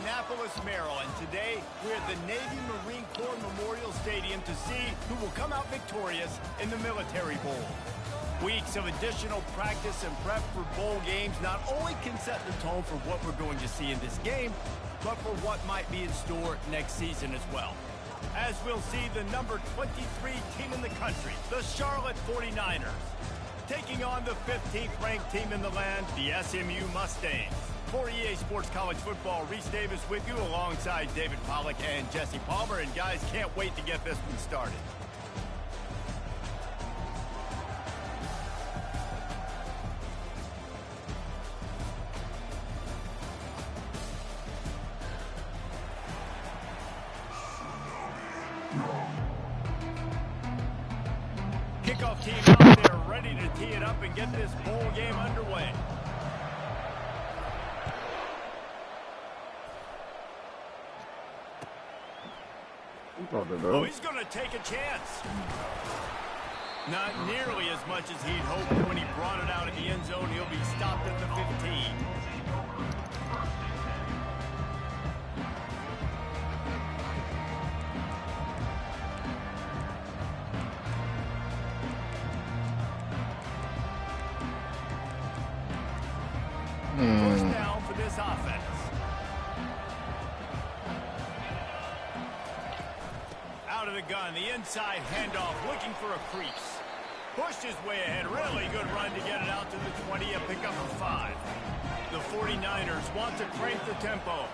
Annapolis, Maryland. Today, we're at the Navy Marine Corps Memorial Stadium to see who will come out victorious in the Military Bowl. Weeks of additional practice and prep for bowl games not only can set the tone for what we're going to see in this game, but for what might be in store next season as well. As we'll see the number 23 team in the country, the Charlotte 49ers, taking on the 15th ranked team in the land, the SMU Mustangs. For EA Sports College Football, Reese Davis with you alongside David Pollack and Jesse Palmer. And guys, can't wait to get this one started. Kickoff team out there ready to tee it up and get this bowl game underway. Oh, he's going to take a chance. Not nearly as much as he'd hoped when he brought it out of the end zone. He'll be stopped at the 15. First down for this offense. Out of the gun, the inside handoff, looking for a crease. Pushed his way ahead, really good run to get it out to the 20, a pickup of 5. The 49ers want to crank the tempo.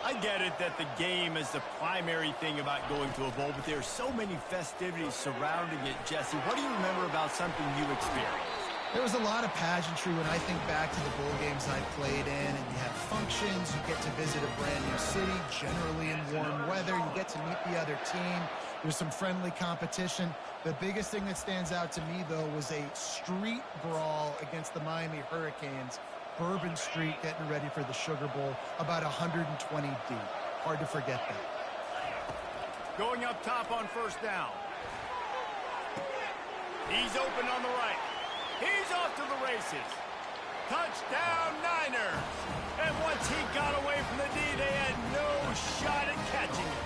I get it that the game is the primary thing about going to a bowl, but there are so many festivities surrounding it. Jesse, what do you remember about something you experienced? There was a lot of pageantry when I think back to the bowl games I played in, and you have functions, you get to visit a brand new city, generally in warm weather, you get to meet the other team, there's some friendly competition. The biggest thing that stands out to me, though, was a street brawl against the Miami Hurricanes, Bourbon Street getting ready for the Sugar Bowl, about 120 deep. Hard to forget that. Going up top on first down. He's open on the right. He's off to the races. Touchdown, Niners. And once he got away from the D, they had no shot at catching it.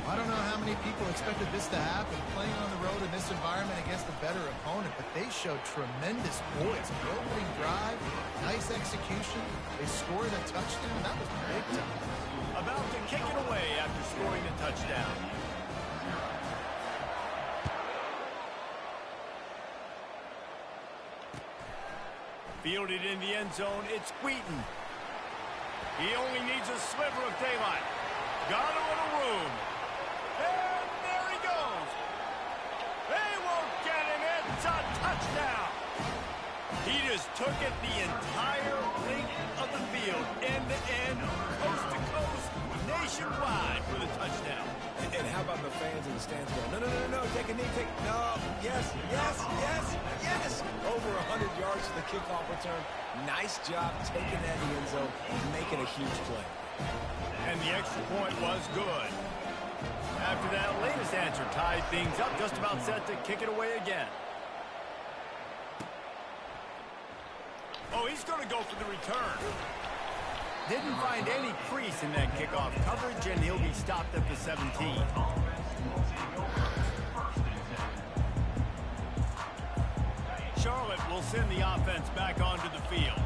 I don't know how many people expected this to happen, playing on the road in this environment against a better opponent, but they showed tremendous poise. The opening drive, nice execution. They scored a touchdown. That was big time. About to kick it away after scoring the touchdown. Fielded in the end zone, it's Wheaton. He only needs a sliver of daylight. Got a little room. And there he goes. They won't get him. It's a touchdown. He just took it the entire length of the field, end to end, coast to coast, nationwide for the touchdown. And how about the fans in the stands going, no, take a knee, no, yes. Over 100 yards to the kickoff return. Nice job taking that in the end zone and making a huge play. And the extra point was good. After that latest answer tied things up, just about set to kick it away again. Oh, he's going to go for the return. Didn't find any crease in that kickoff coverage, and he'll be stopped at the 17. Charlotte will send the offense back onto the field.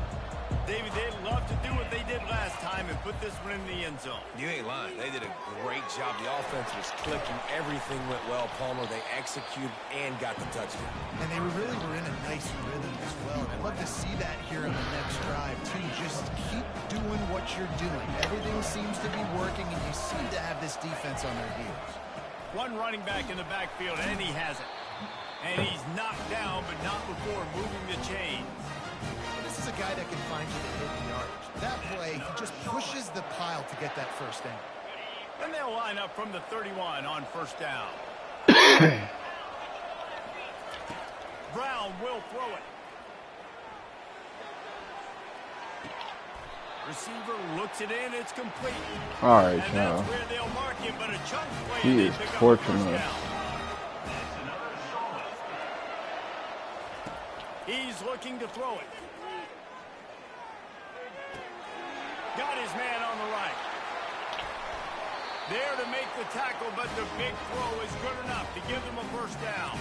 David, they'd love to do what they did last time and put this one in the end zone. You ain't lying. They did a great job. The offense was clicking. Everything went well, Palmer. They executed and got the touchdown. And they really were in a nice rhythm as well. I'd love to see that here in the next drive, too. Just keep doing what you're doing. Everything seems to be working, and you seem to have this defense on their heels. One running back in the backfield, and he has it. And he's knocked down, but not before moving the chains. This is a guy that can find you to hit the yardage. That play, he just pushes the pile to get that first down. And they'll line up from the 31 on first down. Brown will throw it. Receiver looks it in, it's complete. All right, and now. That's where they'll mark him, but a chunk play. He is fortunate. He's looking to throw it. Got his man on the right. There to make the tackle, but the big throw is good enough to give them a first down.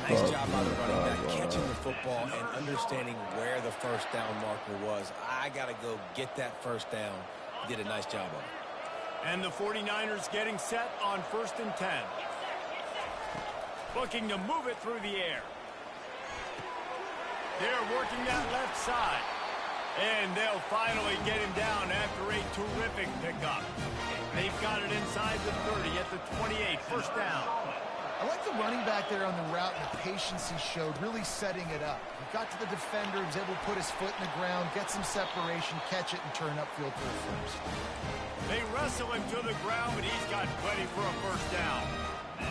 Nice job by the running back, catching the football and understanding where the first down marker was. I got to go get that first down. He did a nice job of it. And the 49ers getting set on 1st and 10. Looking to move it through the air. They're working that left side. And they'll finally get him down after a terrific pickup. They've got it inside the 30 at the 28. First down. I like the running back there on the route and the patience he showed, really setting it up. He got to the defender, he was able to put his foot in the ground, get some separation, catch it, and turn upfield for a first. They wrestle him to the ground, but he's got plenty for a first down.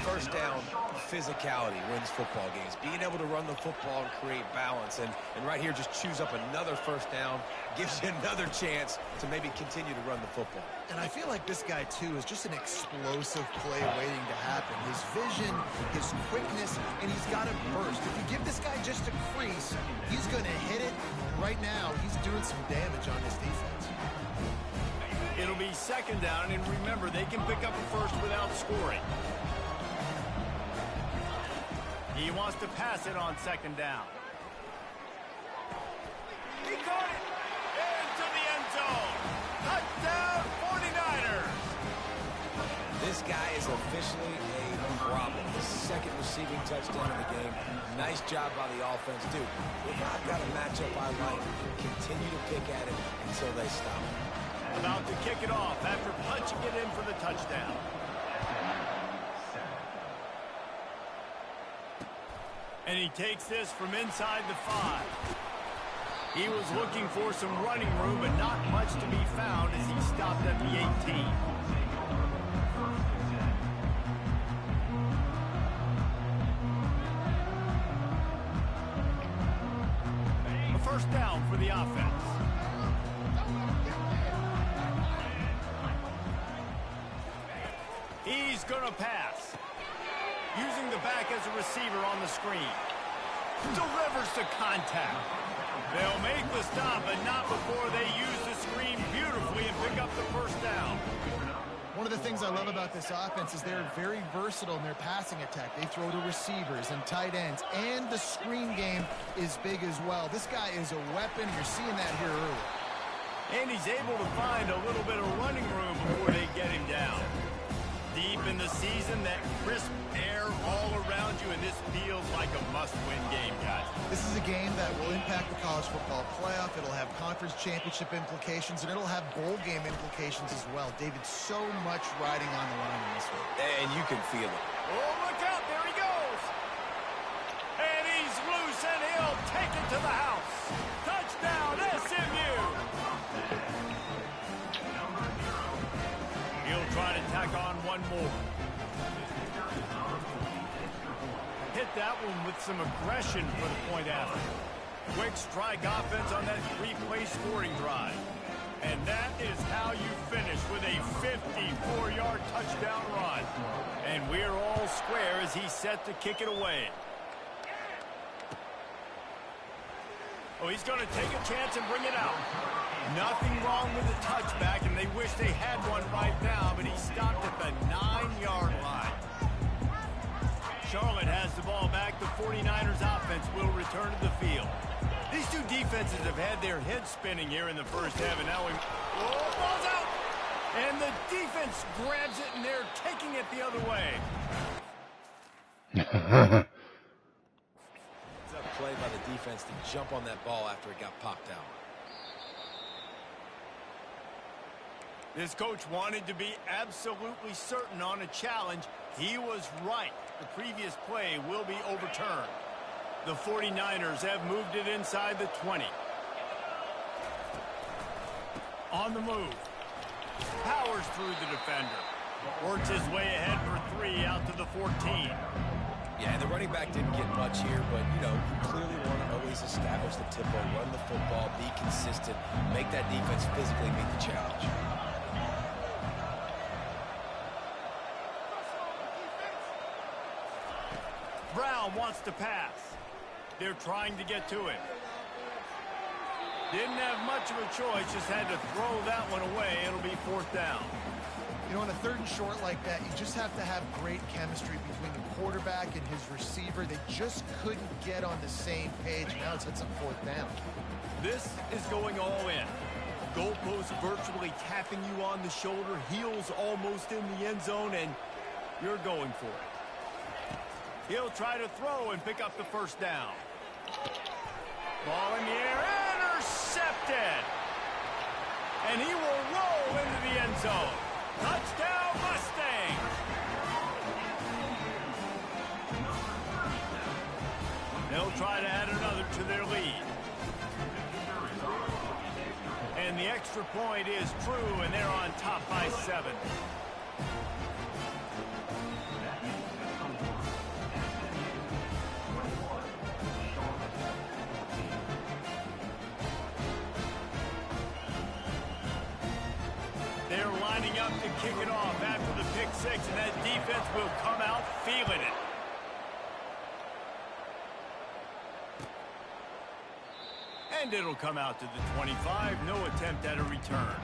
First down, physicality wins football games. Being able to run the football and create balance. And right here, just choose up another first down. Gives you another chance to maybe continue to run the football. And I feel like this guy, too, is just an explosive play waiting to happen. His vision, his quickness, and he's got a burst. If you give this guy just a crease, he's going to hit it. Right now, he's doing some damage on his defense. It'll be second down, and remember, they can pick up a first without scoring. He wants to pass it on second down. He caught it into the end zone. Touchdown, 49ers. This guy is officially a problem. His second receiving touchdown of the game. Nice job by the offense, dude. If I've got a matchup I like, continue to pick at it until they stop. About to kick it off after punching it in for the touchdown. And he takes this from inside the 5. He was looking for some running room, but not much to be found as he stopped at the 18. A first down for the offense. He's going to pass. Using the back as a receiver on the screen. Delivers the contact. They'll make the stop, but not before they use the screen beautifully and pick up the first down. One of the things I love about this offense is they're very versatile in their passing attack. They throw to receivers and tight ends, and the screen game is big as well. This guy is a weapon. You're seeing that here early. And he's able to find a little bit of running room before they get him down. Deep in the season, that crisp air all around you, and this feels like a must-win game, guys. This is a game that will impact the college football playoff. It'll have conference championship implications, and it'll have bowl game implications as well. David, so much riding on the line in this one. And you can feel it. Oh, look out. There he goes. And he's loose, and he'll take it to the house. Touchdown, SMU. He'll try to tack on one more. Hit that one with some aggression for the point after. Quick strike offense on that 3-play scoring drive. And that is how you finish with a 54-yard touchdown run. And we're all square as he's set to kick it away. Oh, he's going to take a chance and bring it out. Nothing wrong with the touchback, and they wish they had one right now, but he stopped at the 9-yard line. Charlotte has the ball back. The 49ers offense will return to the field. These two defenses have had their heads spinning here in the first half, and now ball's out! And the defense grabs it, and they're taking it the other way. It's a play by the defense to jump on that ball after it got popped out. This coach wanted to be absolutely certain on a challenge. He was right. The previous play will be overturned. The 49ers have moved it inside the 20. On the move. Powers through the defender. Works his way ahead for 3 out to the 14. Yeah, and the running back didn't get much here, but, you know, you clearly want to always establish the tempo, run the football, be consistent, make that defense physically meet the challenge. Brown wants to pass. They're trying to get to him. Didn't have much of a choice, just had to throw that one away. It'll be 4th down. You know, on a 3rd and short like that, you just have to have great chemistry between the quarterback and his receiver. They just couldn't get on the same page. Now it sets up 4th down. This is going all in. Goalpost virtually tapping you on the shoulder, heels almost in the end zone, and you're going for it. He'll try to throw and pick up the 1st down. Ball in the air, intercepted! And he will roll into the end zone. Touchdown, Mustangs! They'll try to add another to their lead. And the extra point is true, and they're on top by 7. They're lining up to kick it off after the pick 6, and that defense will come out feeling it. And it'll come out to the 25. No attempt at a return.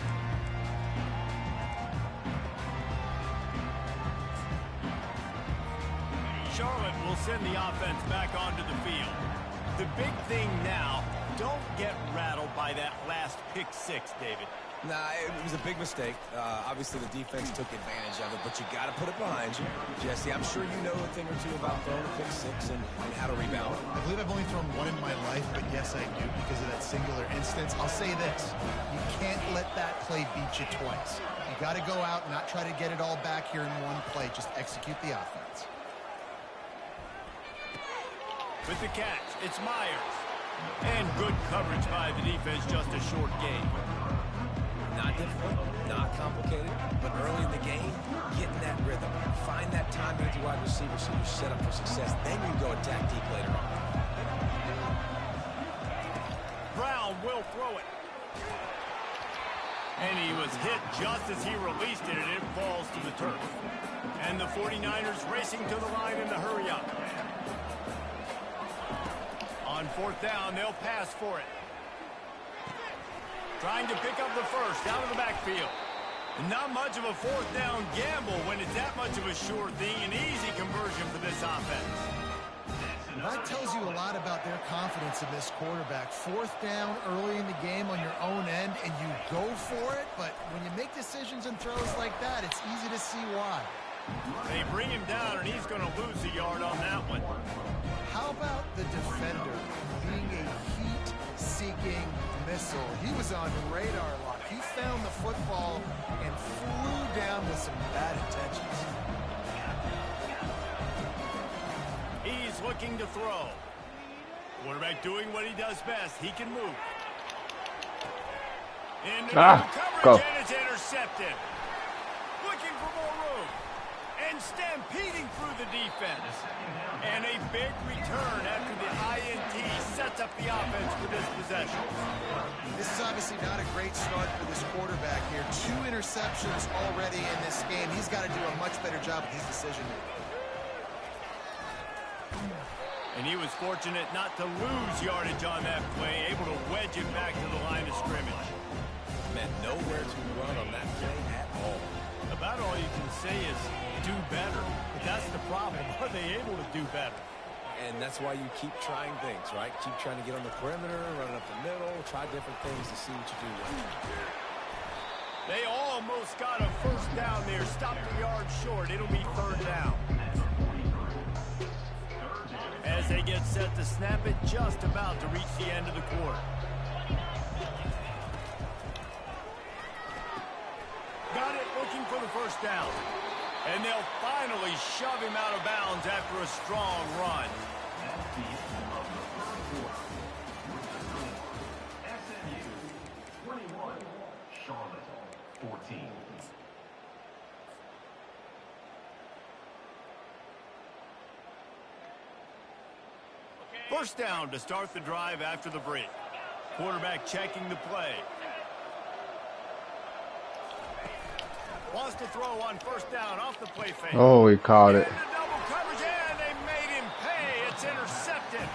Charlotte will send the offense back onto the field. The big thing now, don't get rattled by that last pick 6, David. Nah, it was a big mistake. Obviously, the defense took advantage of it, but you got to put it behind you. Jesse, I'm sure you know a thing or two about throwing a pick 6 and how to rebound. I believe I've only thrown one in my life, but yes, I do because of that singular instance. I'll say this. You can't let that play beat you twice. You got to go out and not try to get it all back here in one play. Just execute the offense. With the catch, it's Myers. And good coverage by the defense, just a short gain. Not difficult, not complicated, but early in the game, getting that rhythm. Find that time with your wide receiver so you're set up for success. Then you go attack deep later on. Brown will throw it. And he was hit just as he released it, and it falls to the turf. And the 49ers racing to the line in the hurry up. On 4th down, they'll pass for it. Trying to pick up the 1st out of the backfield. Not much of a 4th down gamble when it's that much of a sure thing. An easy conversion for this offense. That tells you a lot about their confidence in this quarterback. 4th down early in the game on your own end, and you go for it. But when you make decisions and throws like that, it's easy to see why. They bring him down, and he's going to lose a yard on that one. How about the defender being a heat-seeking missile? He was on radar lock. He found the football and flew down with some bad intentions. He's looking to throw. Quarterback doing what he does best. He can move. Into coverage, go. And it's intercepted. Looking for more room. And stampeding through the defense. And a big return after the INT sets up the offense for this possession. This is obviously not a great start for this quarterback here. 2 interceptions already in this game. He's got to do a much better job with his decision-making. And he was fortunate not to lose yardage on that play, able to wedge it back to the line of scrimmage. Man, nowhere to run on that play at all. About all you can say is do better. But that's the problem. Are they able to do better? And that's why you keep trying things, right? Keep trying to get on the perimeter, run up the middle, try different things to see what you do well. They almost got a 1st down there. Stopped a yard short. It'll be 3rd down. As they get set to snap it, just about to reach the end of the quarter. Got it, looking for the 1st down. And they'll finally shove him out of bounds after a strong run. SMU 21, Charlotte 14. First down to start the drive after the break. Quarterback checking the play. Wants to throw on 1st down off the play fake. Oh, he caught it. Double coverage, and they made him pay. It's intercepted.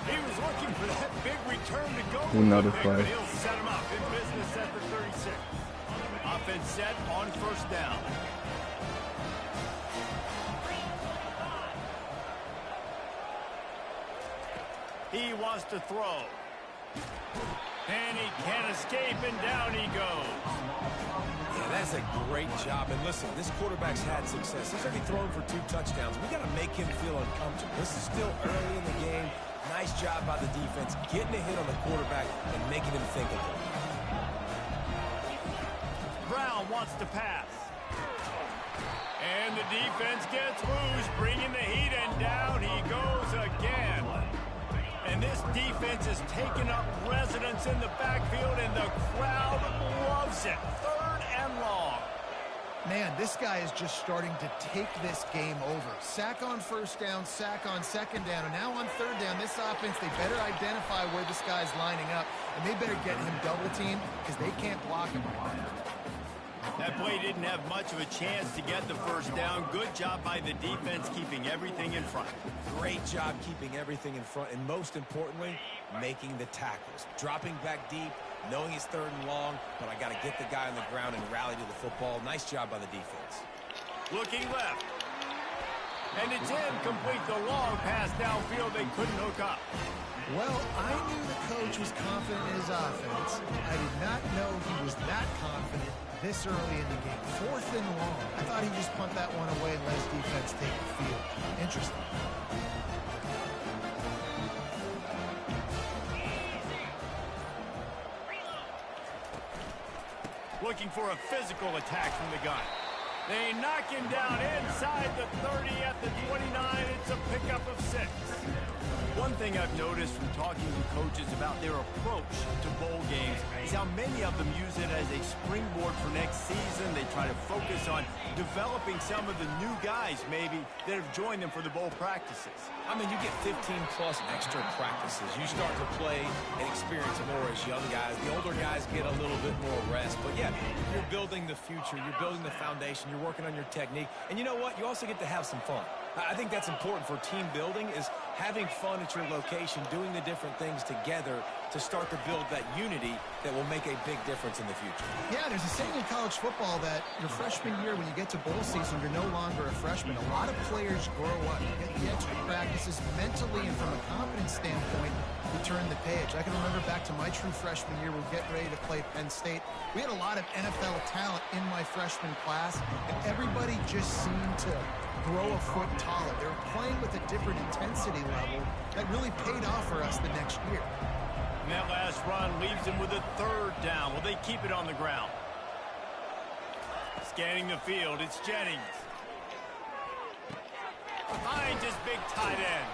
He was looking for that big return to go. We know the pick, play. but he'll set him up in business at the 36. Offense set on first down. He wants to throw. And he can't escape, and down he goes. Yeah, that's a great job. And listen, this quarterback's had success. He's already thrown for 2 touchdowns. We got to make him feel uncomfortable. This is still early in the game. Nice job by the defense, getting a hit on the quarterback and making him think of it. Brown wants to pass. And the defense gets loose, bringing the heat, and down he goes again. And this defense is taking up residence in the backfield, and the crowd loves it. 3rd and long. Man, this guy is just starting to take this game over. Sack on first down, sack on second down, and now on third down, this offense, they better identify where this guy's lining up, and they better get him double teamed because they can't block him. That play didn't have much of a chance to get the first down. Good job by the defense keeping everything in front. Great job keeping everything in front, and most importantly, making the tackles. Dropping back deep, knowing it's 3rd and long, but I got to get the guy on the ground and rally to the football. Nice job by the defense. Looking left. And it's incomplete. The long pass downfield. They couldn't hook up. Well, I knew the coach was confident in his offense. I did not know he was that confident this early in the game. 4th and long. I thought he'd just punt that one away and let his defense take the field. Interesting. Looking for a physical attack from the gun. They knock him down inside the 30 at the 29. It's a pickup of 6. One thing I've noticed from talking to coaches about their approach to bowl games is how many of them use it as a springboard for next season. They try to focus on developing some of the new guys, maybe, that have joined them for the bowl practices. I mean, you get 15-plus extra practices. You start to play and experience more as young guys. The older guys get a little bit more rest. But, yeah, you're building the future. You're building the foundation. You're working on your technique. And you know what? You also get to have some fun. I think that's important for team building, is having fun at your location, doing the different things together to start to build that unity that will make a big difference in the future. Yeah, there's a saying in college football that your freshman year, when you get to bowl season, you're no longer a freshman. A lot of players grow up, you get the extra practices mentally, and from a confidence standpoint, you turn the page. I can remember back to my true freshman year, we were getting ready to play Penn State. We had a lot of NFL talent in my freshman class, and everybody just seemed to grow a foot taller. They were playing with a different intensity level that really paid off for us the next year. And that last run leaves them with a 3rd down. Will they keep it on the ground? Scanning the field, it's Jennings. Behind his big tight end.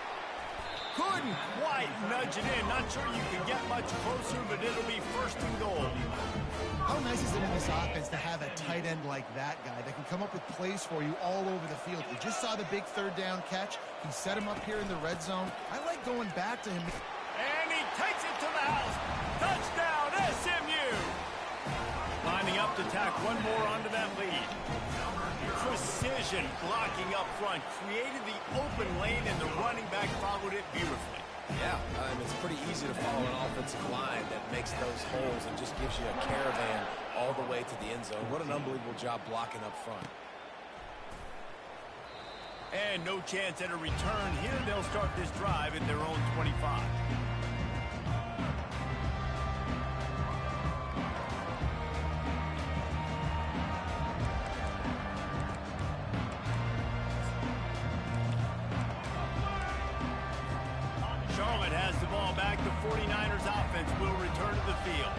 Couldn't quite nudge it in. Not sure you can get much closer, but it'll be 1st and goal. How nice is it in this offense to have a tight end like that guy that can come up with plays for you all over the field? We just saw the big 3rd down catch. He set him up here in the red zone. I like going back to him. And he takes it to the house. Touchdown, SMU. Lining up to tack one more onto that lead. Precision blocking up front. Created the open lane, and the running back followed it beautifully. Yeah, it's pretty easy to follow an offensive line that makes those holes and just gives you a caravan all the way to the end zone. What an unbelievable job blocking up front. And no chance at a return here. They'll start this drive at their own 25. Charlotte has the ball back. The 49ers offense will return to the field.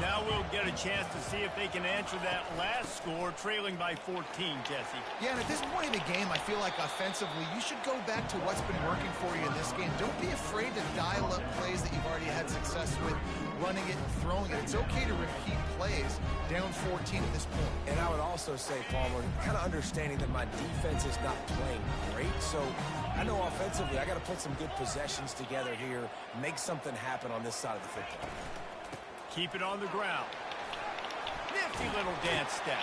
Now we'll get a chance to see if they can answer that last score, trailing by 14, Jesse. Yeah, and at this point in the game, I feel like offensively, you should go back to what's been working for you in this game. Don't be afraid to dial up plays that you've already had success with, running it and throwing it. It's okay to repeat plays down 14 at this point. And I would also say, Palmer, kind of understanding that my defense is not playing great, so I know offensively I got to put some good possessions together here, make something happen on this side of the football. Keep it on the ground. Nifty little dance step.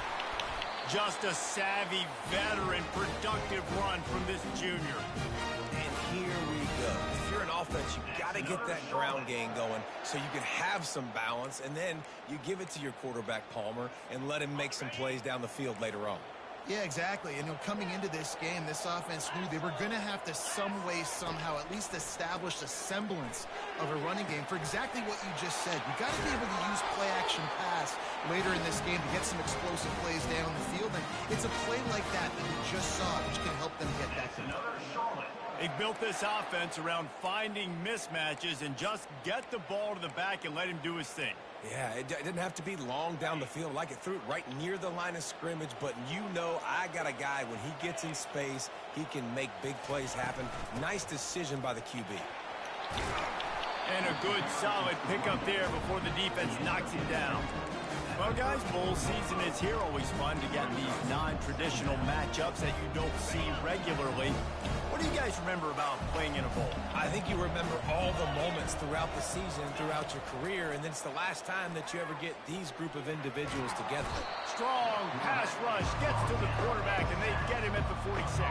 Just a savvy, veteran, productive run from this junior. And here we go. If you're an an offense, you got to get that ground game going so you can have some balance, and then you give it to your quarterback, Palmer, and let him make some plays down the field later on. Yeah, exactly. And coming into this game, this offense knew they were going to have to some way, somehow, at least establish a semblance of a running game for exactly what you just said. You got to be able to use play-action pass later in this game to get some explosive plays down the field. And it's a play like that that we just saw, which can help them get that. Another Charlotte. They built this offense around finding mismatches and just get the ball to the back and let him do his thing. Yeah, it didn't have to be long down the field. Like it threw it right near the line of scrimmage, but you know I got a guy, when he gets in space, he can make big plays happen. Nice decision by the QB. And a good, solid pickup there before the defense knocks him down. Well, guys, bowl season is here. Always fun to get these non-traditional matchups that you don't see regularly. What do you guys remember about playing in a bowl? I think you remember all the moments throughout the season, throughout your career, and then it's the last time that you ever get these group of individuals together. Strong pass rush, gets to the quarterback, and they get him at the 46.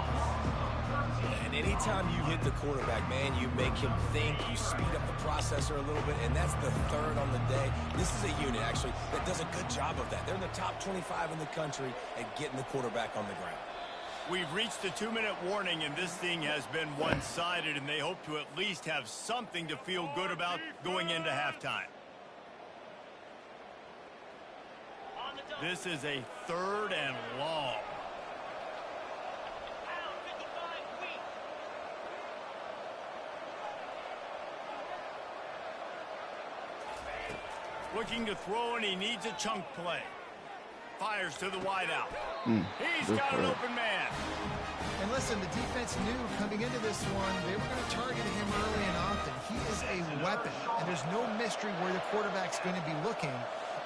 And anytime you hit the quarterback, man, you make him think, you speed up the processor a little bit, and that's the third on the day. This is a unit, actually, that does a good job of that. They're in the top 25 in the country at getting the quarterback on the ground. We've reached the 2-minute warning, and this thing has been one-sided, and they hope to at least have something to feel good about going into halftime. This is a 3rd and long. Looking to throw, and he needs a chunk play. Fires to the wideout. He's got an open man. And listen, the defense knew coming into this one, they were going to target him early and often. He is a weapon, and there's no mystery where the quarterback's going to be looking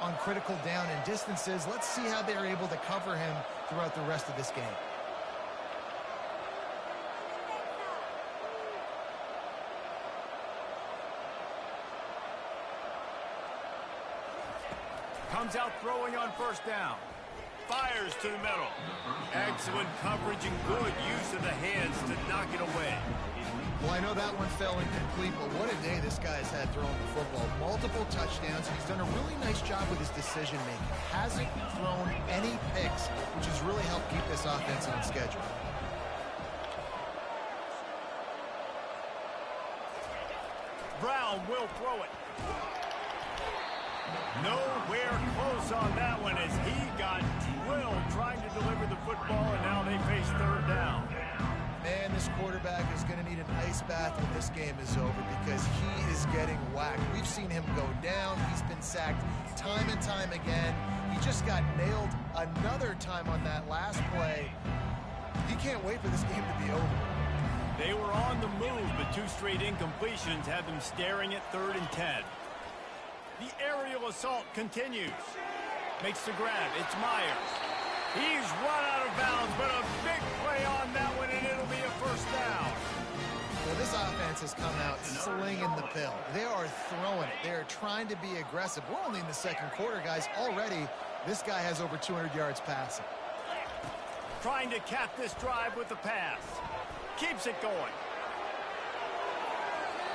on critical down and distances. Let's see how they're able to cover him throughout the rest of this game. Comes out throwing on 1st down. Fires to the middle. Excellent coverage and good use of the hands to knock it away. Well, I know that one fell incomplete, but what a day this guy's had throwing the football. Multiple touchdowns. He's done a really nice job with his decision-making. Hasn't thrown any picks, which has really helped keep this offense on schedule. Brown will throw it. Nowhere close on that one as he got drilled trying to deliver the football, and now they face 3rd down. Man, this quarterback is going to need an ice bath when this game is over because he is getting whacked. We've seen him go down. He's been sacked time and time again. He just got nailed another time on that last play. He can't wait for this game to be over. They were on the move, but 2 straight incompletions had them staring at 3rd and 10. The aerial assault continues. Makes the grab. It's Myers. He's run out of bounds, but a big play on that one, and it'll be a 1st down. Well, this offense has come out slinging the pill. They are throwing it. They are trying to be aggressive. We're only in the 2nd quarter, guys. Already, this guy has over 200 yards passing. Trying to cap this drive with the pass. Keeps it going.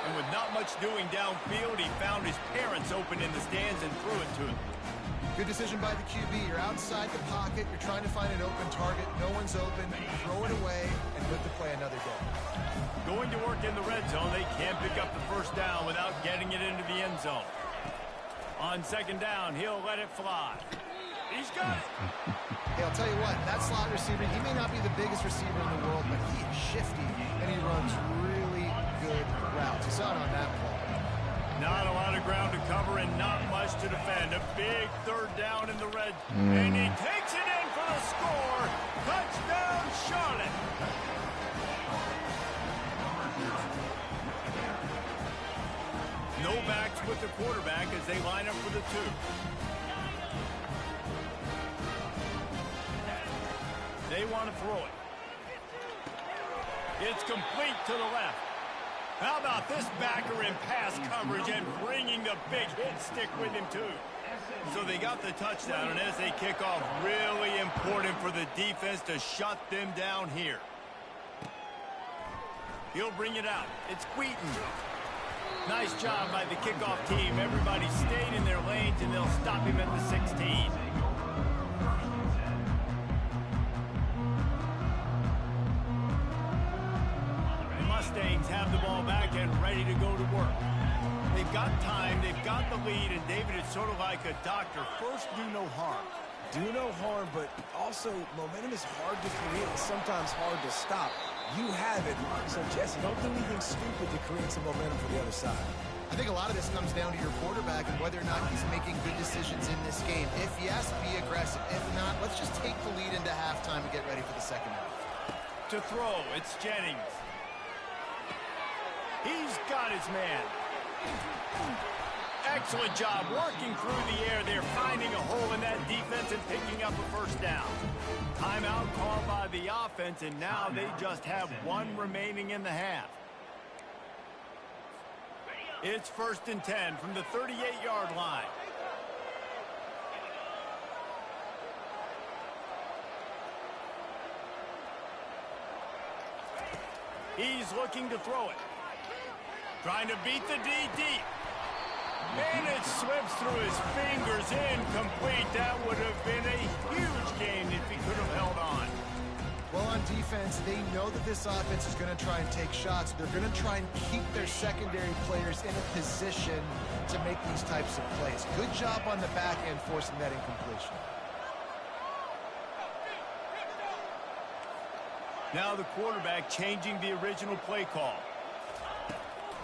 And with not much doing downfield, he found his parents open in the stands and threw it to him. Good decision by the QB. You're outside the pocket. You're trying to find an open target. No one's open. Throw it away and live to play another day. Going to work in the red zone. They can't pick up the 1st down without getting it into the end zone. On 2nd down, he'll let it fly. He's got it. Hey, I'll tell you what, that slot receiver, he may not be the biggest receiver in the world, but he is shifty, and he runs really good routes. You saw it on that play. Not a lot of ground to cover and not much to defend. A big 3rd down in the red. And he takes it in for the score. Touchdown, Charlotte. No backs with the quarterback as they line up for the 2. They want to throw it. It's complete to the left. How about this backer in pass coverage and bringing the big hit stick with him, too? So they got the touchdown, and as they kick off, really important for the defense to shut them down here. He'll bring it out. It's Wheaton. Nice job by the kickoff team. Everybody stayed in their lanes, and they'll stop him at the 16. The Mustangs have the ball back and ready to go to work. They've got time, they've got the lead, and David, it's sort of like a doctor. First, do no harm. Do no harm, but also momentum is hard to create and sometimes hard to stop. You have it, so Jesse, don't do anything stupid to create some momentum for the other side. I think a lot of this comes down to your quarterback and whether or not he's making good decisions in this game. If yes, be aggressive. If not, let's just take the lead into halftime and get ready for the second half. To throw, it's Jennings. He's got his man. Excellent job working through the air there, finding a hole in that defense and picking up a first down. Timeout called by the offense, and now they just have one remaining in the half. It's 1st and 10 from the 38-yard line. He's looking to throw it. Trying to beat the D deep. And it slips through his fingers, incomplete. That would have been a huge gain if he could have held on. Well, on defense, they know that this offense is going to try and take shots. They're going to try and keep their secondary players in a position to make these types of plays. Good job on the back end forcing that incompletion. Now the quarterback changing the original play call.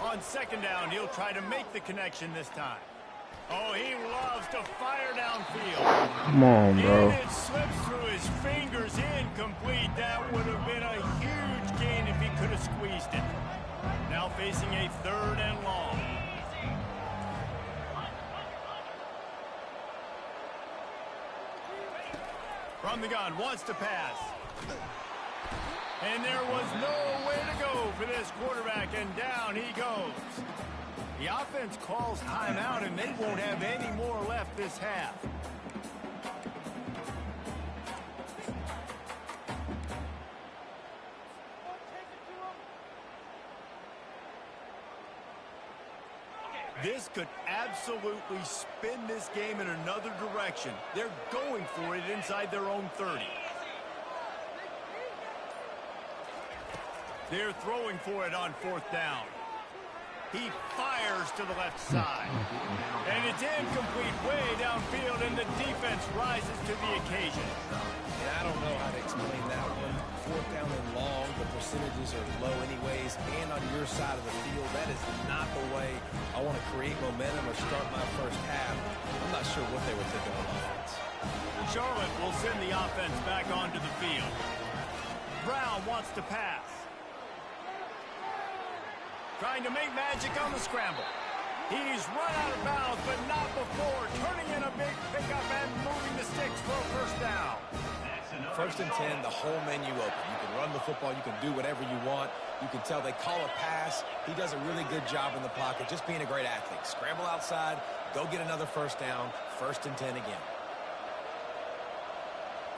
On 2nd down, he'll try to make the connection this time. Oh, he loves to fire downfield. Come on, bro. And it slips through his fingers, incomplete. That would have been a huge gain if he could have squeezed it. Now facing a 3rd and long. From the gun, wants to pass. And there was nowhere to go for this quarterback, and down he goes. The offense calls timeout, and they won't have any more left this half. This could absolutely spin this game in another direction. They're going for it inside their own 30. They're throwing for it on 4th down. He fires to the left side. And it's incomplete way downfield, and the defense rises to the occasion. And I don't know how to explain that one. 4th down and long, the percentages are low anyways, and on your side of the field, that is not the way I want to create momentum or start my first half. I'm not sure what they were thinking on offense. Charlotte will send the offense back onto the field. Brown wants to pass. Trying to make magic on the scramble. He's run out of bounds, but not before turning in a big pickup and moving the sticks for a first down. 1st and 10, the whole menu open. You can run the football, you can do whatever you want. You can tell they call a pass. He does a really good job in the pocket, just being a great athlete. Scramble outside, go get another first down, 1st and 10 again.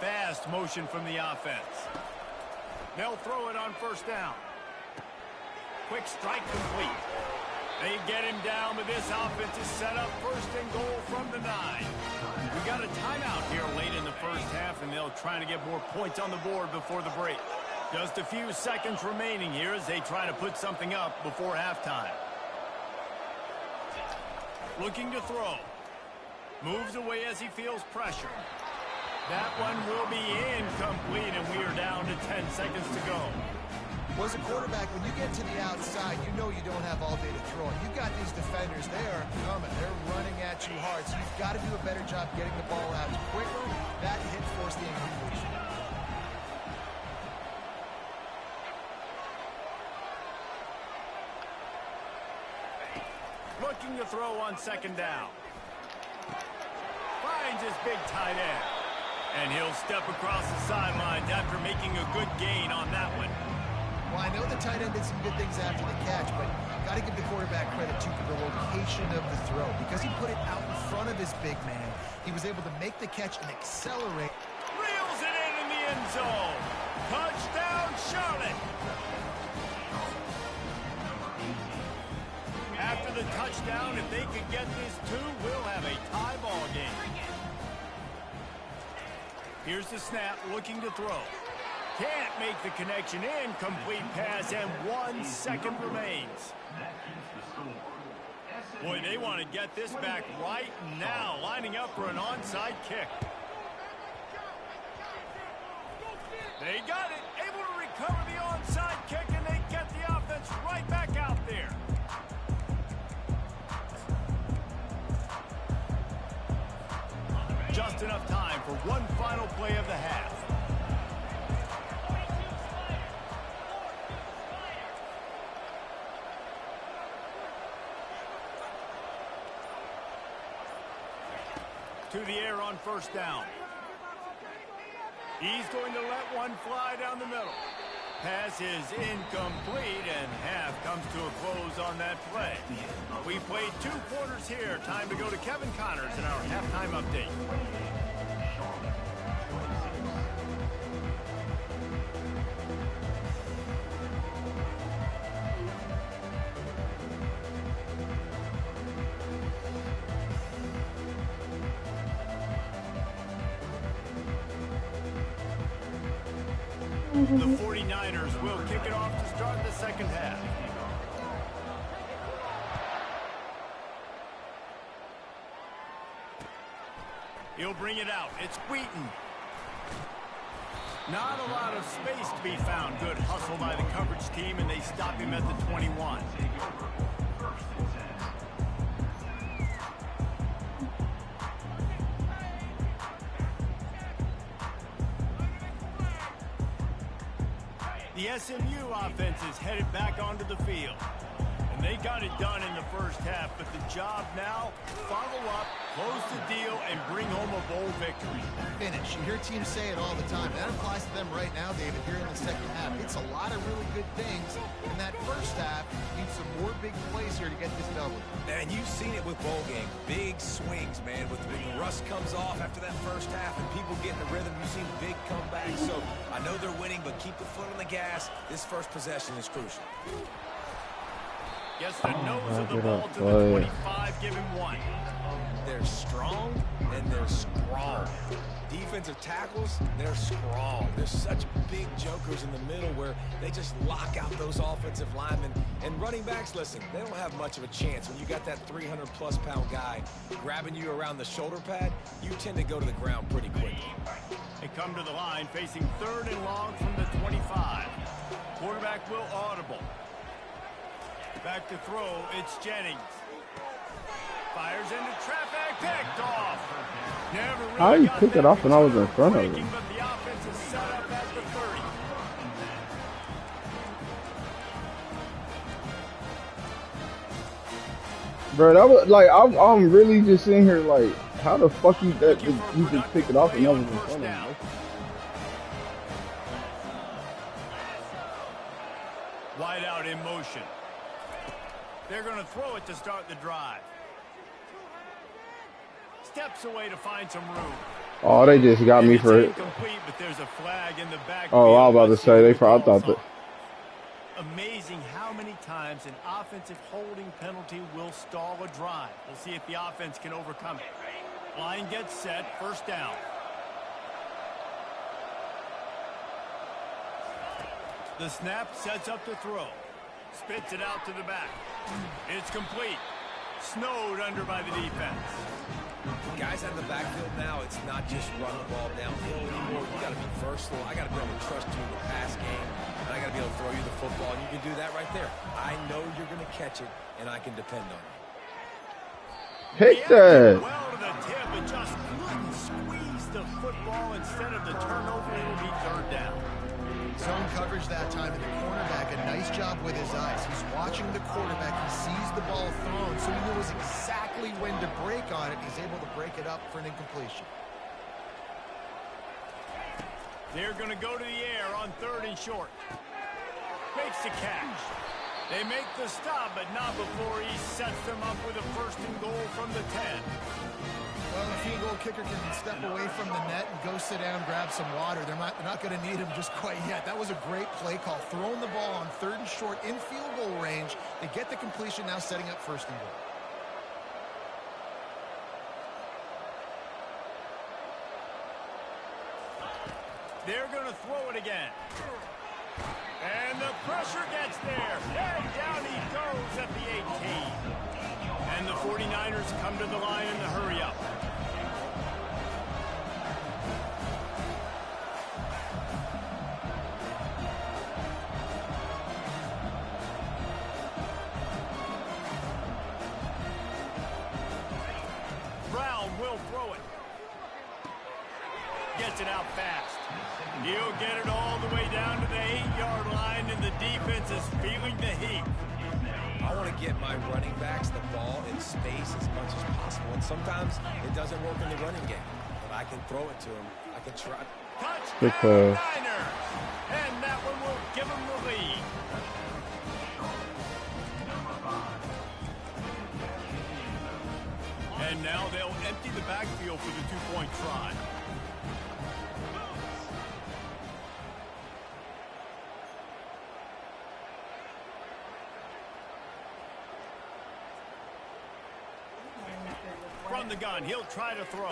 Fast motion from the offense. They'll throw it on 1st down. Quick strike complete. They get him down, but this offense is set up 1st and goal from the 9. We got a timeout here late in the first half, and they'll try to get more points on the board before the break. Just a few seconds remaining here as they try to put something up before halftime. Looking to throw. Moves away as he feels pressure. That one will be incomplete, and we are down to 10 seconds to go. Well, as a quarterback, when you get to the outside, you know you don't have all day to throw. And you've got these defenders, they are coming. They're running at you hard, so you've got to do a better job getting the ball out quicker. That hit forced the incompletion. Looking to throw on 2nd down. Finds his big tight end. And he'll step across the sidelines after making a good gain on that one. Well, I know the tight end did some good things after the catch, but got to give the quarterback credit, too, for the location of the throw. Because he put it out in front of his big man, he was able to make the catch and accelerate. Reels it in the end zone. Touchdown, Charlotte. touchdown. If they could get this too, we'll have a tie ball game. Here's the snap, looking to throw. Can't make the connection. Incomplete pass, and 1 second remains. Boy, they want to get this back right now, lining up for an onside kick. They got it, able to recover the onside kick, and they get the offense right back out there. Just enough time for one final play of the half. To the air on first down. He's going to let one fly down the middle. Pass is incomplete, and half comes to a close on that play. We played 2 quarters here. Time to go to Kevin Connors in our halftime update. The 49ers will kick it off to start the second half. He'll bring it out. It's Wheaton. Not a lot of space to be found. Good hustle by the coverage team, and they stop him at the 21. The SMU offense is headed back onto the field. And they got it done in the first half, but the job now, follow up, close the deal, and bring home a bowl victory. Finish. You hear teams say it all the time. That applies to them right now, David, here in the second half. It's a lot of really good things. In that first half, you need some more big plays here to get this double. And you've seen it with bowl game. Big swings, man. When the rust comes off after that first half and people get in the rhythm, you've seen big comebacks. So I know they're winning, but keep the foot on the gas. This first possession is crucial. Gets the nose of the ball to the 25, give him 1. They're strong, and they're strong. Defensive tackles, they're strong. There's such big jokers in the middle where they just lock out those offensive linemen. And running backs, listen, they don't have much of a chance. When you got that 300-plus pound guy grabbing you around the shoulder pad, you tend to go to the ground pretty quickly. They come to the line facing 3rd and long from the 25. Quarterback will audible. Back to throw, it's Jennings. Fires into traffic, picked off. Never really How you got pick it that off when I was in return front of breaking, him? but the offense is set up at the 30. Bro, that was like I'm really just sitting here like, how the fuck you just pick it off and I was in front of him? Wide out in motion. They're going to throw it to start the drive. Steps away to find some room. Oh, they just got me for it. Incomplete, but there's a flag in the back. Oh, I was about to say they probably thought that. Amazing how many times an offensive holding penalty will stall a drive. We'll see if the offense can overcome it. Line gets set, first down. The snap sets up the throw. Spits it out to the back. It's complete. Snowed under by the defense. Guys out of the backfield now, it's not just run the ball downhill anymore. You got to be versatile. I got to be able to trust you in the pass game, and I got to be able to throw you the football, and you can do that right there. I know you're going to catch it, and I can depend on you. Hit that. Well to the tip, but just couldn't squeeze the football. Instead of the turnover, it'll be 3rd down. Zone coverage that time, and the cornerback, a nice job with his eyes. He's watching the quarterback. He sees the ball thrown, so he knows exactly when to break on it. He's able to break it up for an incompletion. They're going to go to the air on 3rd and short. Makes the catch. They make the stop, but not before he sets them up with a 1st and goal from the 10. Well, the field goal kicker can step away from the net and go sit down, grab some water. They're not going to need him just quite yet. That was a great play call. Throwing the ball on 3rd and short in field goal range. They get the completion, now setting up 1st and goal. They're going to throw it again. And the pressure gets there. And down he goes at the 18. And the 49ers come to the line in the hurry up. Brown will throw it. Gets it out fast. He'll get it all the way down to the 8-yard line, and the defense is feeling the heat. I want to get my running backs the ball in space as much as possible, and sometimes it doesn't work in the running game, but I can throw it to him. I can try. Touchdown, Niners! And that one will give them the lead. And now they'll empty the backfield for the two-point try. From the gun, he'll try to throw.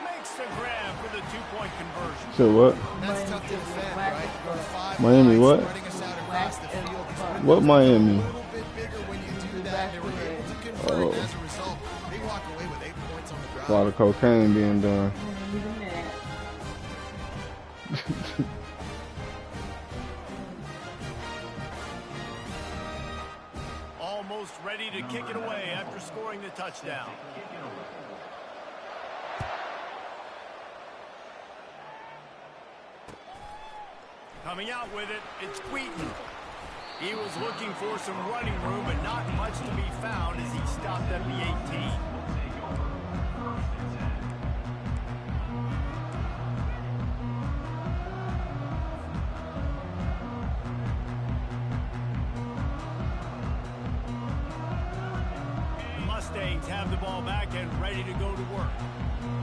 Makes the grab for the two-point conversion. So what? That's tough to defend, right? Go 5 Miami what? spreading us out across the field. What Miami? A little bit bigger when you do that. They were able to convert, and as a result, they walk away with 8 points on the ground. A lot of cocaine being done. Almost ready to kick it away after scoring the touchdown. Coming out with it, it's Wheaton. He was looking for some running room, but not much to be found as he stopped at the 18. The Mustangs have the ball back and ready to go to work.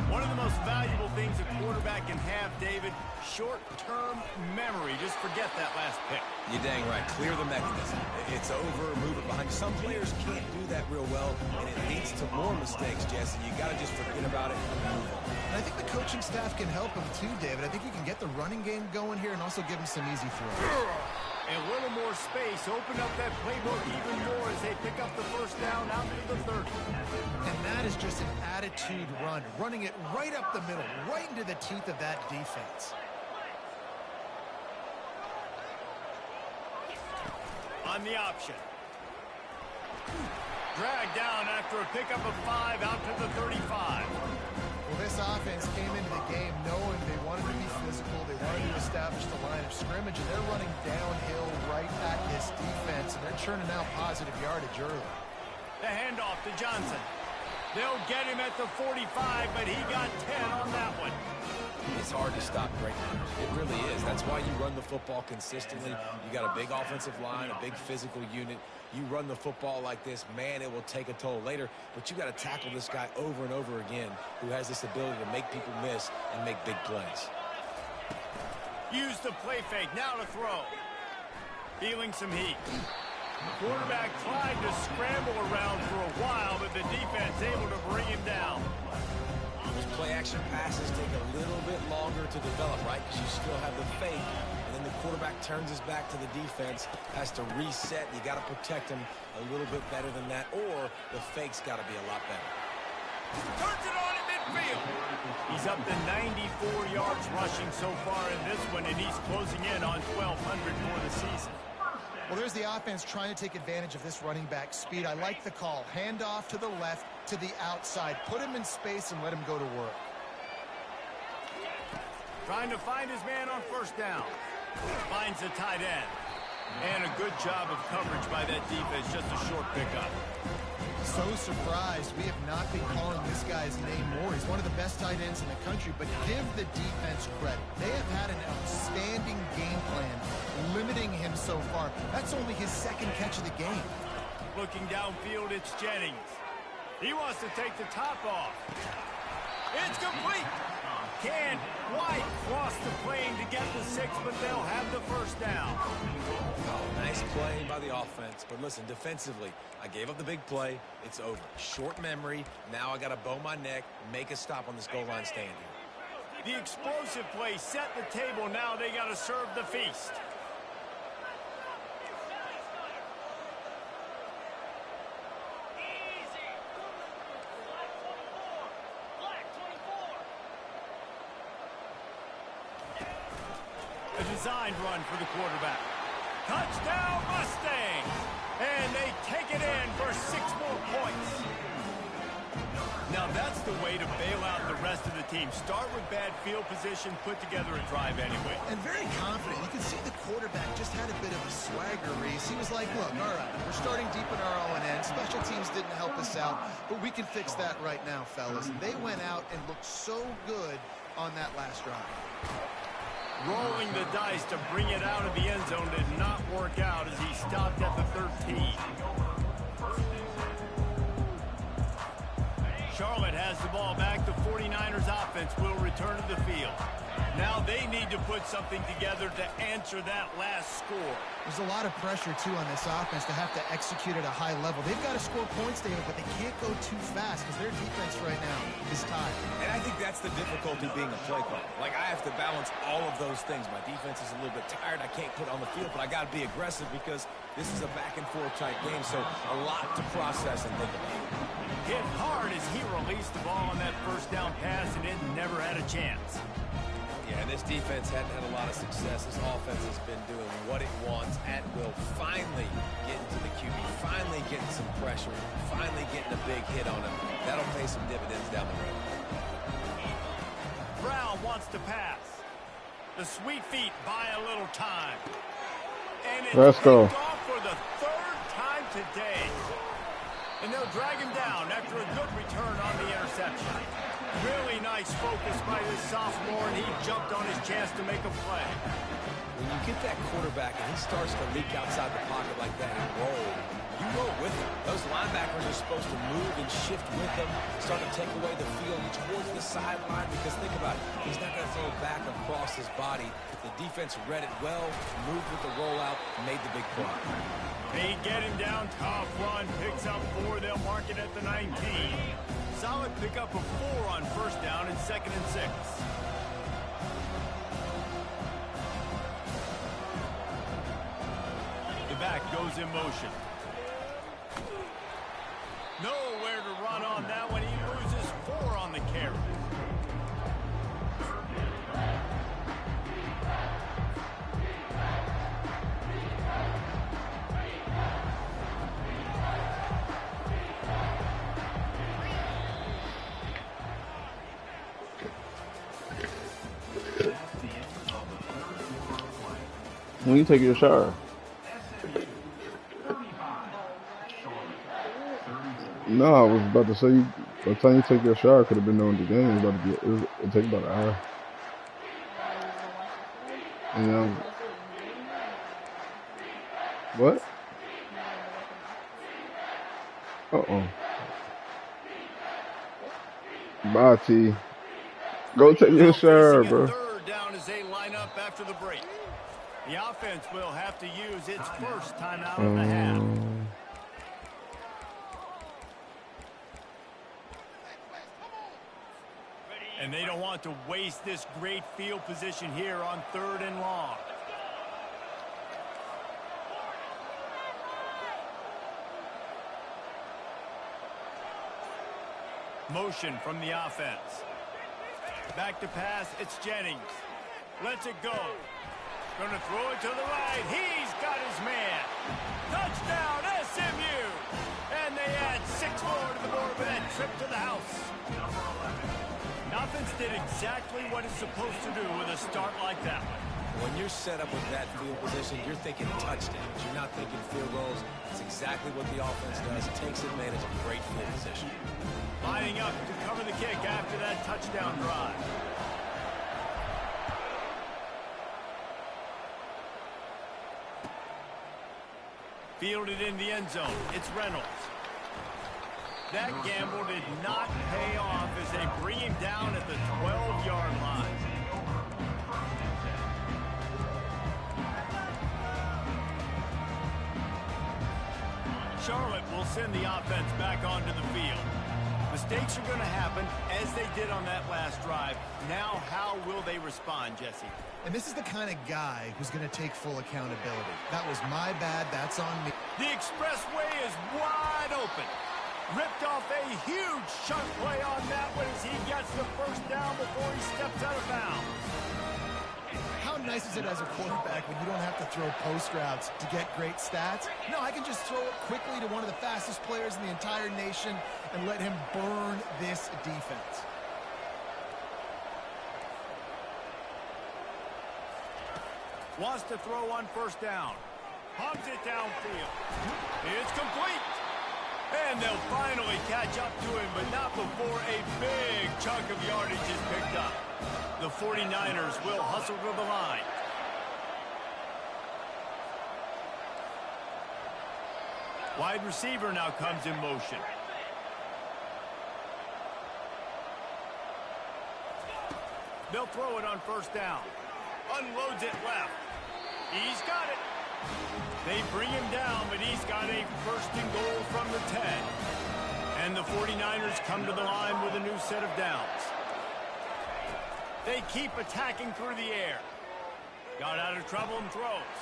One of the most valuable things a quarterback can have, David, short-term memory. Just forget that last pick. You're dang right. Clear the mechanism. It's over, move it behind. Some players can't do that real well, and it leads to more mistakes, Jesse. You got to just forget about it and move on. And I think the coaching staff can help him too, David. I think you can get the running game going here and also give him some easy throws. And a little more space, open up that playbook even more as they pick up the first down out to the 30. And that is just an attitude run, running it right up the middle, right into the teeth of that defense. On the option. Dragged down after a pickup of 5 out to the 35. Well, this offense came into the game knowing they wanted to be physical, they wanted to establish the line of scrimmage, and they're running downhill right at this defense, and they're churning out positive yardage early. The handoff to Johnson. They'll get him at the 45, but he got 10 on that one. It's hard to stop great runners. It really is. That's why you run the football consistently. You got a big offensive line, a big physical unit. You run the football like this, man, it will take a toll later. But you got to tackle this guy over and over again who has this ability to make people miss and make big plays. Use the play fake. Now to throw. Feeling some heat. The quarterback tried to scramble around for a while, but the defense able to bring him down. Those play-action passes take a little bit longer to develop, right? Because you still have the fake, and then the quarterback turns his back to the defense, has to reset. You got to protect him a little bit better than that, or the fake's got to be a lot better. Turns it on in midfield. He's up to 94 yards rushing so far in this one, and he's closing in on 1,200 for the season. Well, there's the offense trying to take advantage of this running back speed. I like the call. Hand off to the left, to the outside. Put him in space and let him go to work. Trying to find his man on first down. Finds the tight end. And a good job of coverage by that defense. Just a short pickup. So surprised we have not been calling this guy's name more. He's one of the best tight ends in the country, but give the defense credit. They have had an outstanding game plan limiting him so far. That's only his second catch of the game. Looking downfield, it's Jennings. He wants to take the top off. It's complete. Can't quite cross the plane to get the 6, but they'll have the first down. Nice play by the offense. But listen, defensively, I gave up the big play. It's over. Short memory. Now I got to bow my neck, make a stop on this goal line stand here. The explosive play set the table. Now they got to serve the feast. A designed run for the quarterback. Touchdown Mustangs! And they take it in for 6 more points. Now that's the way to bail out the rest of the team. Start with bad field position, put together a drive anyway. And very confident. You can see the quarterback just had a bit of a swagger, Reese. He was like, look, all right, we're starting deep in our own end. Special teams didn't help us out, but we can fix that right now, fellas. And they went out and looked so good on that last drive. Rolling the dice to bring it out of the end zone did not work out as he stopped at the 13. Charlotte has the ball back. The 49ers offense will return to the field. Now they need to put something together to answer that last score. There's a lot of pressure, too, on this offense to have to execute at a high level. They've got to score points, David, but they can't go too fast because their defense right now is tied. And I think that's the difficulty being a play caller. Like, I have to balance all of those things. My defense is a little bit tired. I can't put on the field, but I got to be aggressive because this is a back-and-forth type game, so a lot to process and think about. Hit hard as he released the ball on that first down pass, and it never had a chance. Yeah, and this defense hadn't had a lot of success. This offense has been doing what it wants at will. Finally getting to the QB, finally getting some pressure, finally getting a big hit on him. That'll pay some dividends down the road. Brown wants to pass. The sweet feet buy a little time. And it's picked off for the 3rd time today. And they'll drag him down after a good return on the interception. Really nice focus by this sophomore, and he jumped on his chance to make a play. When you get that quarterback and he starts to leak outside the pocket like that and roll, you roll with him. Those linebackers are supposed to move and shift with him, start to take away the field towards the sideline, because think about it, he's not going to throw back across his body. The defense read it well, moved with the rollout, made the big play. They get him down, tough run, picks up 4, they'll mark it at the 19. Solid pickup of 4 on first down and 2nd and 6. The back goes in motion. Nowhere to run on that one. He loses 4 on the carry. When you take your shower? No, I was about to say, by the time you take your shower, could have been knowing the game. It's about to be, it'll take about an hour. You know? What? Uh-oh. Bye, T. Go take your shower, bro. 3rd down as they line up after the break. The offense will have to use its first timeout of the half. And they don't want to waste this great field position here on 3rd and long. Motion from the offense. Back to pass, it's Jennings. Lets it go. Going to throw it to the right. He's got his man. Touchdown, SMU. And they add 6 more to the board with that trip to the house. Offense did exactly what it's supposed to do with a start like that one. When you're set up with that field position, you're thinking touchdowns. You're not thinking field goals. It's exactly what the offense does. It takes advantage of great field position. Lining up to cover the kick after that touchdown drive. Fielded in the end zone. It's Reynolds. That gamble did not pay off as they bring him down at the 12-yard line. Charlotte will send the offense back onto the field. The Mistakes are going to happen, as they did on that last drive. Now, how will they respond, Jesse? And this is the kind of guy who's going to take full accountability. That was my bad. That's on me. The expressway is wide open. Ripped off a huge chunk play on that one as he gets the first down before he steps out of bounds. How nice is it as a quarterback when you don't have to throw post routes to get great stats? No, I can just throw it quickly to one of the fastest players in the entire nation and let him burn this defense. Wants to throw on first down. Pumps it downfield. It's complete. And they'll finally catch up to him, but not before a big chunk of yardage is picked up. The 49ers will hustle to the line. Wide receiver now comes in motion. They'll throw it on first down. Unloads it left. He's got it. They bring him down, but he's got a first and goal from the 10. And the 49ers come to the line with a new set of downs. They keep attacking through the air. Got out of trouble and throws.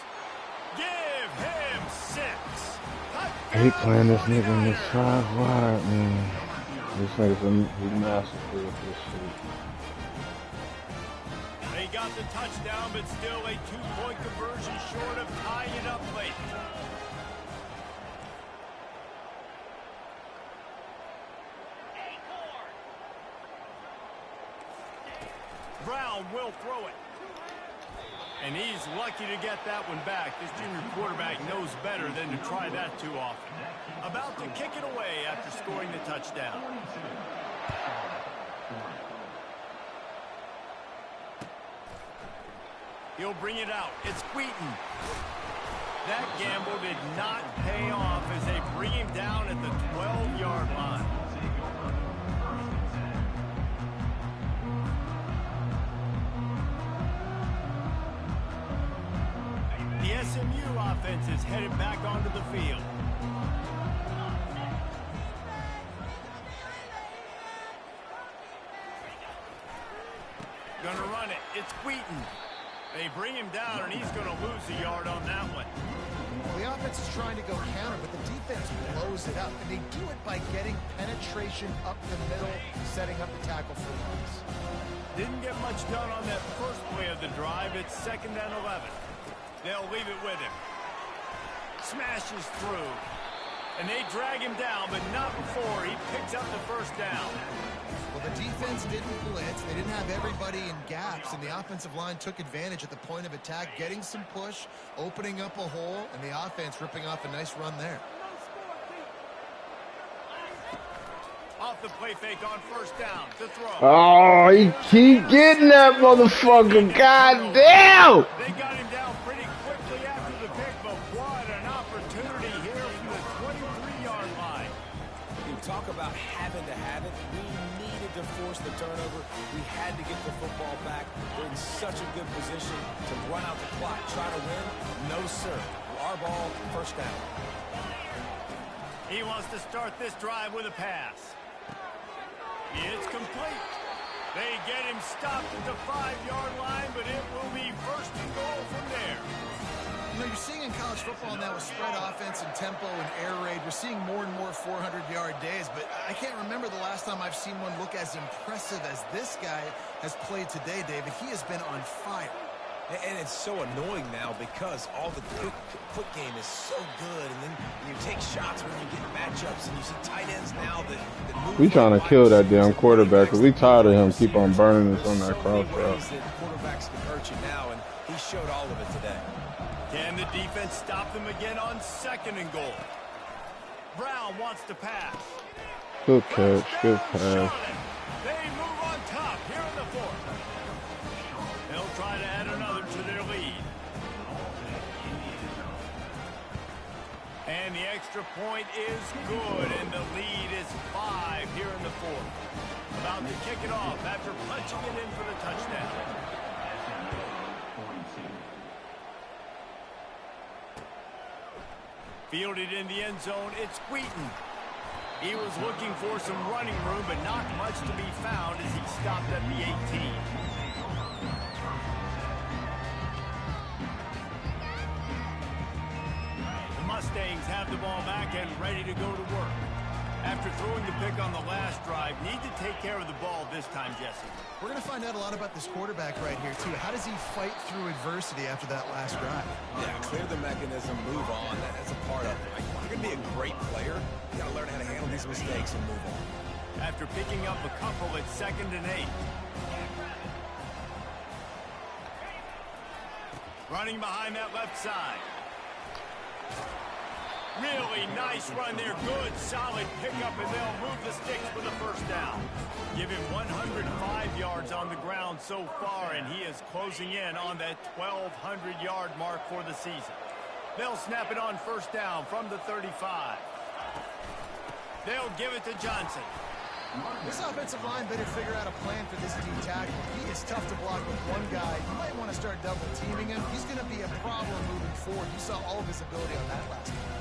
Give him 6. I hate playing this nigga in this 5 wide, man. This nigga's a masterful with this shit. They got the touchdown, but still a 2-point conversion short of tying it up late. Brown will throw it. And he's lucky to get that one back. This junior quarterback knows better than to try that too often. About to kick it away after scoring the touchdown. He'll bring it out. It's Wheaton. That gamble did not pay off as they bring him down at the 12-yard line. The SMU offense is headed back onto the field. Gonna run it. It's Wheaton. They bring him down, and he's going to lose a yard on that one. Well, the offense is trying to go counter, but the defense blows it up, and they do it by getting penetration up the middle, setting up the tackle for loss. Didn't get much done on that first play of the drive. It's 2nd and 11. They'll leave it with him. Smashes through. And they drag him down, but not before he picks up the first down. Well, the defense didn't blitz. They didn't have everybody in gaps, and the offensive line took advantage at the point of attack, getting some push, opening up a hole, and the offense ripping off a nice run there. Off the play fake on first down to throw. Oh, he keep getting that motherfucker. God damn! They got him down pretty quickly after the pick, but what an opportunity here from the 23-yard line. You talk about having to have it. We needed to force the turnover. We had to get the football back. We're in such a good position to run out the clock, try to win. No, sir. Our ball, first down. He wants to start this drive with a pass. It's complete. They get him stopped at the 5-yard line, but it will be first and goal from there. You know, you're seeing in college football now with spread offense and tempo and air raid, we're seeing more and more 400-yard days, but I can't remember the last time I've seen one look as impressive as this guy has played today, David. He has been on fire. And it's so annoying now because all the quick game is so good, and then you take shots when you get matchups, and you see tight ends now that move. We trying to kill that damn quarterback, because we tired of him keep on burning us on that cross route. Quarterbacks can hurt you now, and he showed all of it today. Can the defense stop them again on 2nd and goal? Brown wants to pass. Good catch, good pass. They move on top here in the 4th. They'll try to add another to their lead. And the extra point is good, and the lead is 5 here in the 4th. About to kick it off after punching it in for the touchdown. Fielded in the end zone, it's Wheaton. He was looking for some running room, but not much to be found as he stopped at the 18. The Mustangs have the ball back and ready to go to work. After throwing the pick on the last drive, need to take care of the ball this time, Jesse. We're going to find out a lot about this quarterback right here, too. How does he fight through adversity after that last drive? Yeah, clear the mechanism, move on. That's a part of it. Like, you're going to be a great player. You got to learn how to handle these mistakes and move on. After picking up a couple at 2nd and 8. Running behind that left side. Really nice run there. Good, solid pickup, and they'll move the sticks for the first down. Give him 105 yards on the ground so far, and he is closing in on that 1,200-yard mark for the season. They'll snap it on first down from the 35. They'll give it to Johnson. This offensive line better figure out a plan for this D tackle. He is tough to block with one guy. You might want to start double teaming him. He's going to be a problem moving forward. You saw all of his ability on that last one.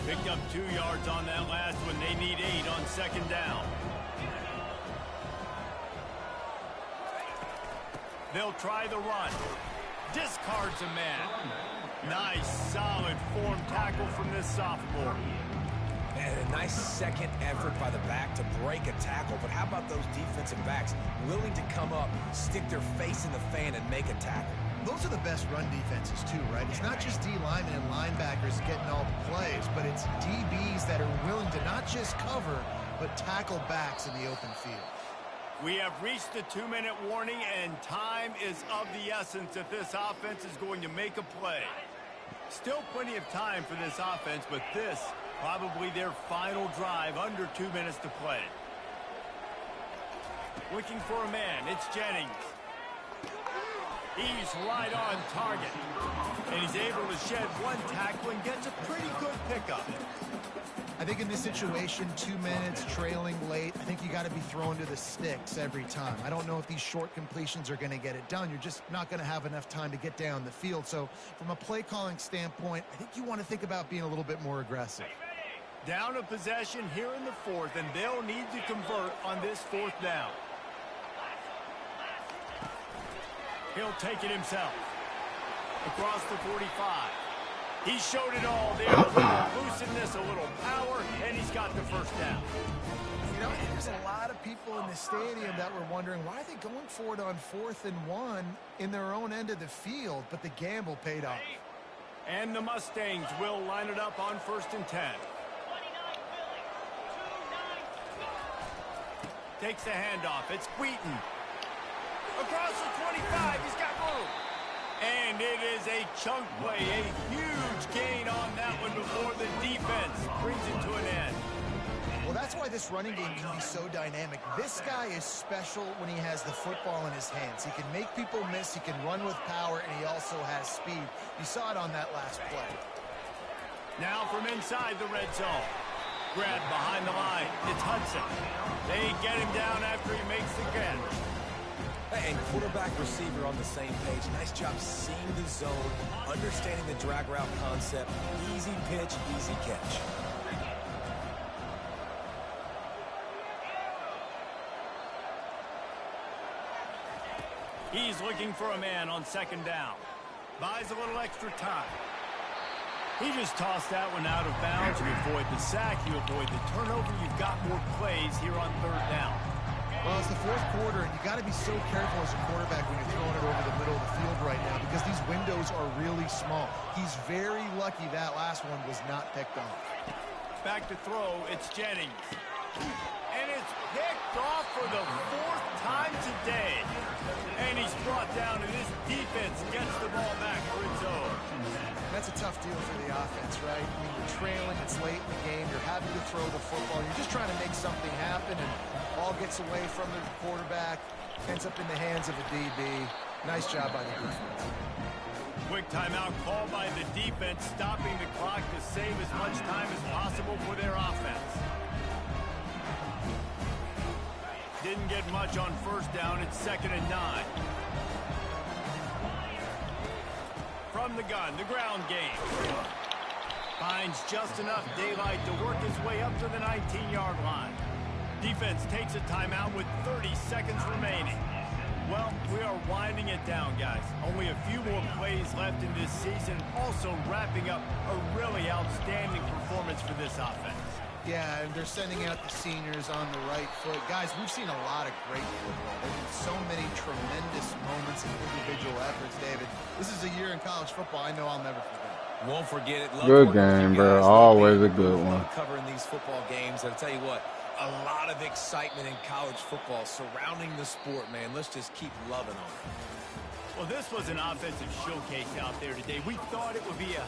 Picked up 2 yards on that last one. They need 8 on 2nd down. They'll try the run. Discards a man. Nice, solid form tackle from this sophomore. And a nice second effort by the back to break a tackle. But how about those defensive backs willing to come up, stick their face in the fan, and make a tackle? Those are the best run defenses, too, right? It's not just D linemen and linebackers getting all the plays, but it's DBs that are willing to not just cover, but tackle backs in the open field. We have reached the 2-minute warning, and time is of the essence if this offense is going to make a play. Still plenty of time for this offense, but this probably their final drive, under 2 minutes to play. Looking for a man, it's Jennings. He's right on target. And he's able to shed one tackle and gets a pretty good pickup. I think in this situation, 2 minutes, trailing late, I think you got to be thrown to the sticks every time. I don't know if these short completions are going to get it done. You're just not going to have enough time to get down the field. So from a play calling standpoint, I think you want to think about being a little bit more aggressive. Down a possession here in the 4th, and they'll need to convert on this 4th down. He'll take it himself. Across the 45. He showed it all there. A little looseness, a little power, and he's got the first down. You know, there's a lot of people in the stadium that were wondering, why are they going for it on 4th and 1 in their own end of the field? But the gamble paid off. And the Mustangs will line it up on 1st and 10. Takes the handoff. It's Wheaton. Across the 25, he's got room. And it is a chunk play, a huge gain on that one before the defense brings it to an end. Well, that's why this running game can be so dynamic. This guy is special when he has the football in his hands. He can make people miss, he can run with power, and he also has speed. You saw it on that last play. Now from inside the red zone. Grabbed behind the line. It's Hudson. They get him down after he makes the catch. And quarterback receiver on the same page. Nice job seeing the zone, understanding the drag route concept. Easy pitch, easy catch. He's looking for a man on 2nd down. Buys a little extra time. He just tossed that one out of bounds. You avoid the sack, you avoid the turnover. You've got more plays here on 3rd down. Well, it's the 4th quarter, and you got to be so careful as a quarterback when you're throwing it over the middle of the field right now because these windows are really small. He's very lucky that last one was not picked off. Back to throw, it's Jennings. And it's picked off for the 4th time today. And he's brought down, and this defense gets the ball back for its own. That's a tough deal for the offense, right? I mean, you're trailing, it's late in the game, you're having to throw the football, you're just trying to make something happen, and ball gets away from the quarterback, ends up in the hands of a DB. Nice job by the defense. Quick timeout called by the defense, stopping the clock to save as much time as possible for their offense. Didn't get much on first down. It's 2nd and 9. From the gun, the ground game. Finds just enough daylight to work his way up to the 19-yard line. Defense takes a timeout with 30 seconds remaining. Well, we are winding it down, guys. Only a few more plays left in this season. Also wrapping up a really outstanding performance for this offense. Yeah, and they're sending out the seniors on the right foot. Guys, we've seen a lot of great football. There have been so many tremendous moments and individual efforts, David. This is a year in college football I know I'll never forget. Won't forget it. Love Good game, bro. Always a good one. Covering these football games. I'll tell you what, a lot of excitement in college football surrounding the sport, man. Let's just keep loving on it. Well, this was an offensive showcase out there today. We thought it would be a